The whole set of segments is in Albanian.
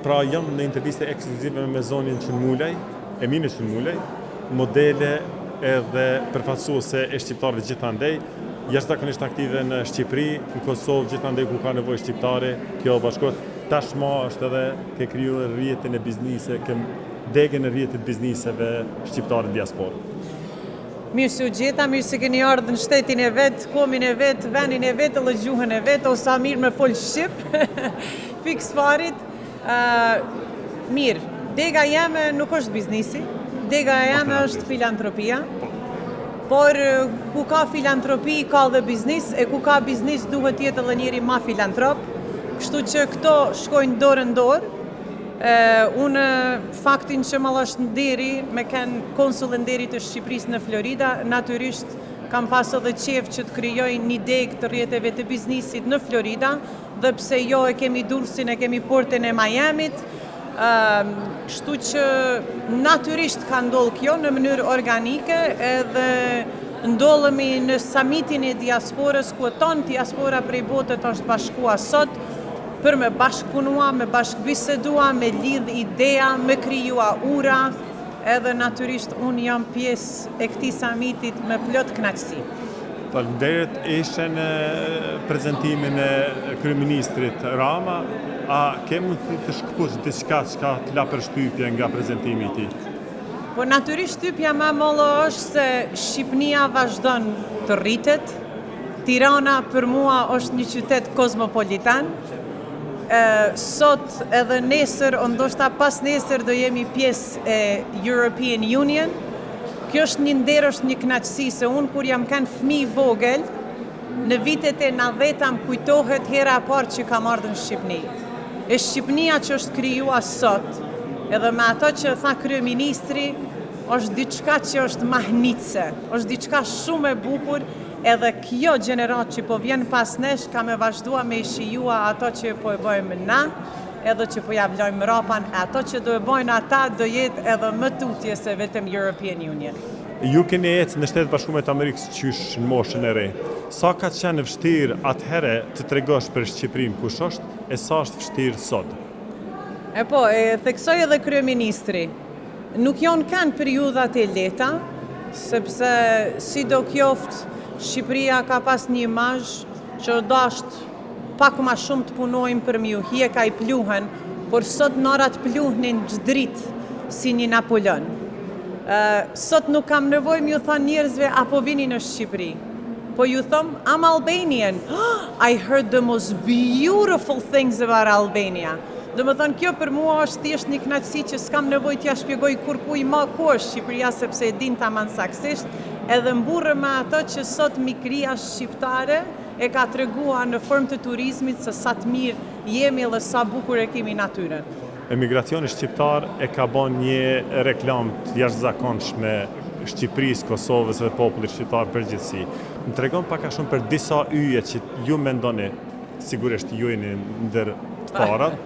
Pra jam në interviste ekskluzive me zonin Qënmulej, Emine Qënmulej, modele edhe përfaqësuese e shqiptarëve gjithandej, jashtëzakonisht aktive në Shqipëri, në Kosovë, gjithandej ku ka nevojë shqiptare, kjo bashkohet. Tashmë është edhe ke krijuar rrjetin e biznise, ke degën e rrjetit bizniseve shqiptare në diasporë. Mirë se u gjeta, mirë se keni ardhur në shtetin e vet, komin e vet, vendin e vet, edhe gjuhën e vet, ose sa mirë me fol shqip. Fiks farit. Mirë, dega jeme nuk është biznisi, dega jeme është filantropia. Por ku ka filantropi, ka dhe biznis, e ku ka biznis duhet jetë edhe njeri ma filantrop. Kështu që këto shkojnë dorë në dorë. Unë faktin që më është nderi me ken konsul nderi të Shqipërisë në Florida, natyrisht kam pas edhe qef që të krijoj një degë të rrjeteve të biznisit në Florida, dhe pse jo e kemi Durrësin, e kemi portin e Miamit, kështu që natyrisht ka ndodhur kjo në mënyrë organike, edhe ndodhemi në summitin e diasporës, ku tonë diaspora prej botët është bashkuar sot, për me bashkëpunua, me bashkëbisedua, me lidh ideja, me krijua ura, edhe natyrisht unë jam pjesë e këtij summitit me plot kënaqësi. Faleminderit, ishe në prezentimin e kryeministrit Rama, a ke mund të shkëpush diçka që t'la përshtypje nga prezentimi i tij? Po natyrisht shtypja më e madhe është se Shqipënia vazhdon të rritet. Tirana për mua është një qytet kozmopolitan. Sot edhe nesër, o ndoshta pas nesër do jemi pjesë e European Union. Kjo është një nder, është një kënaqësi, se unë kur jam kanë fëmijë vogël, në vitet e 90 më kujtohet hera e parë që kam ardhur në Shqipëni. E Shqipënia që është krijuar sot, edhe me ato që tha kryeministri, është diçka që është mahnitse, është diçka shumë e bukur. Edhe kjo gjenerat që po vjen pas nesh, ka me vazhdua me i shijua ato që po e bojmë na, edhe që po ja vlojmë rapan, ato që do e bojnë ata do jetë edhe më tutje se vetëm European Union. Ju keni ecë në Shtetet Bashkuara të Amerikës qysh në moshën e re. Sa ka qenë vështirë atëherë të tregosh për Shqipërinë kush është, e sa është vështirë sot? E theksoi edhe kryeministri. Nuk janë kanë periudhat e lehta, sepse sido qoftë Shqipëria ka pas një imazh që dasht pak ma shumë të punojmë për mju hieka i pluhen, por sot norat pluhnin gjëdrit si një Napoleon. Sot nuk kam nevojë m'ju thon njerëzve apo vini në Shqipëri, po ju thom I'm Albanian. I heard the most beautiful things about Albania. Do më thonë, kjo për mua është thjesht një kënaqësi që s'kam nevojë t'ja shpjegoj kurkuj ma ku është Shqipëria, sepse e din tamam saktësisht, edhe mburrë me ato që sot mikria shqiptare e ka treguar në formë të turizmit se sa të mirë jemi dhe sa bukur e kemi natyrën. Emigracioni shqiptar e ka bën një reklam të jashtëzakonshme Shqipërisë, Kosovës dhe popullit shqiptar përgjithësi. Më tregon pak a shumë për disa yje që ju mendoni, sigurisht ju jeni ndër të parat,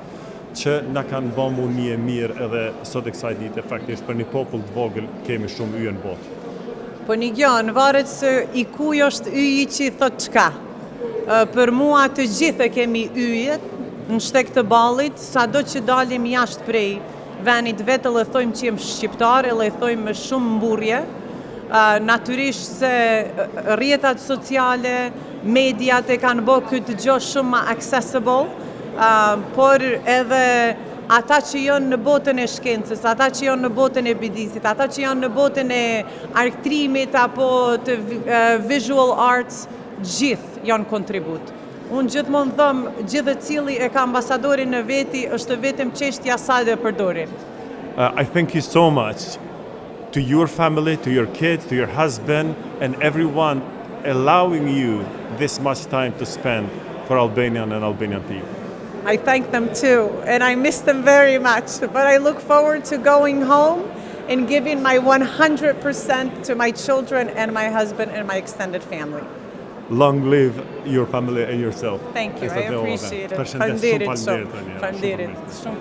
që na kanë bëmu një e mirë edhe sot e kësaj dite, faktisht për një popull të vogël kemi shumë yje në botë. Po një gjanë, varet se i kuj është yji që i thot qka. Për mua të gjithë e kemi yjet në shtek të ballit, sa do që dalim jashtë prej venit vetë dhe thojmë që jem shqiptar, dhe thojmë me shumë mburje. Natyrisht se rrjetat sociale, mediat e kanë bërë këtë gjë shumë ma accessible, por edhe ata që janë në botën e shkencës, ata që janë në botën e bidisit, ata që janë në botën e arktrimit apo të visual arts, gjithë janë kontribut. Unë gjithmonë thëmë, gjithë cili e ka ambasadorin në veti, është vetëm çështja sa dhe përdorin. I thank you so much to your family, to your kids, to your husband, and everyone allowing you this much time to spend for Albanian and Albanian people. I thank them too, and I miss them very much, but I look forward to going home and giving my 100% to my children and my husband and my extended family. Long live your family and yourself. Thank you, I appreciate it. Faleminderit shumë.